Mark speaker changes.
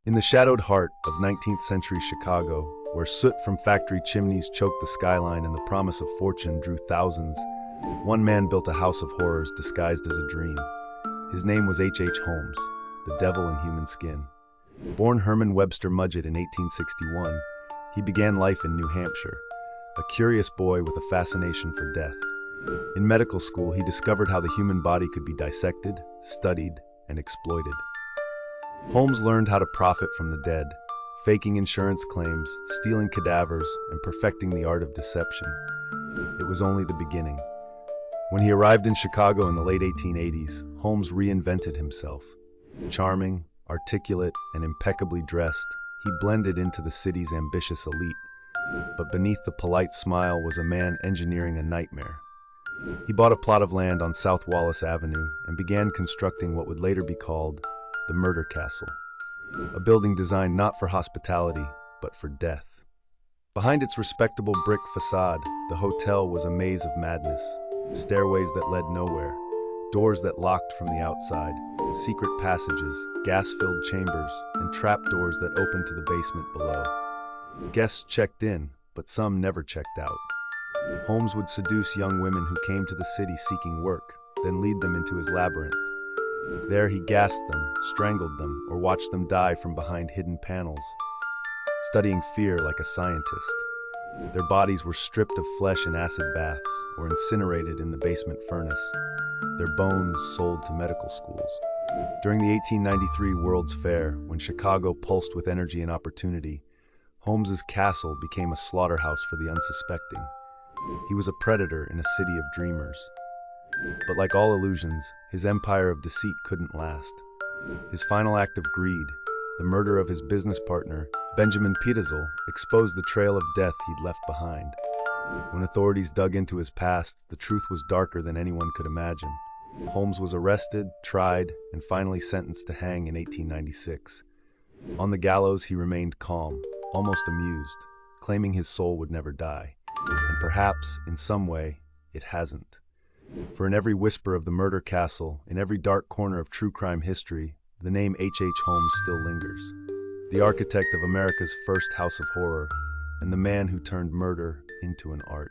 Speaker 1: In the shadowed heart of 19th century Chicago, where soot from factory chimneys choked the skyline and the promise of fortune drew thousands, one man built a house of horrors disguised as a dream. His name was H.H. Holmes, the devil in human skin. Born Herman Webster Mudgett in 1861, he began life in New Hampshire, a curious boy with a fascination for death. In medical school, he discovered how the human body could be dissected, studied, and exploited. Holmes learned how to profit from the dead, faking insurance claims, stealing cadavers, and perfecting the art of deception. It was only the beginning. When he arrived in Chicago in the late 1880s, Holmes reinvented himself. Charming, articulate, and impeccably dressed, he blended into the city's ambitious elite. But beneath the polite smile was a man engineering a nightmare. He bought a plot of land on South Wallace Avenue and began constructing what would later be called the Murder Castle, a building designed not for hospitality, but for death. Behind its respectable brick facade, the hotel was a maze of madness, stairways that led nowhere, doors that locked from the outside, secret passages, gas-filled chambers, and trapdoors that opened to the basement below. Guests checked in, but some never checked out. Holmes would seduce young women who came to the city seeking work, then lead them into his labyrinth. There he gassed them, strangled them, or watched them die from behind hidden panels, studying fear like a scientist. Their bodies were stripped of flesh in acid baths or incinerated in the basement furnace, their bones sold to medical schools. During the 1893 World's Fair, when Chicago pulsed with energy and opportunity, Holmes's castle became a slaughterhouse for the unsuspecting. He was a predator in a city of dreamers. But like all illusions, his empire of deceit couldn't last. His final act of greed, the murder of his business partner, Benjamin Pitezel, exposed the trail of death he'd left behind. When authorities dug into his past, the truth was darker than anyone could imagine. Holmes was arrested, tried, and finally sentenced to hang in 1896. On the gallows, he remained calm, almost amused, claiming his soul would never die. And perhaps, in some way, it hasn't. For in every whisper of the murder castle, in every dark corner of true crime history, the name H.H. Holmes still lingers. The architect of America's first house of horror, and the man who turned murder into an art.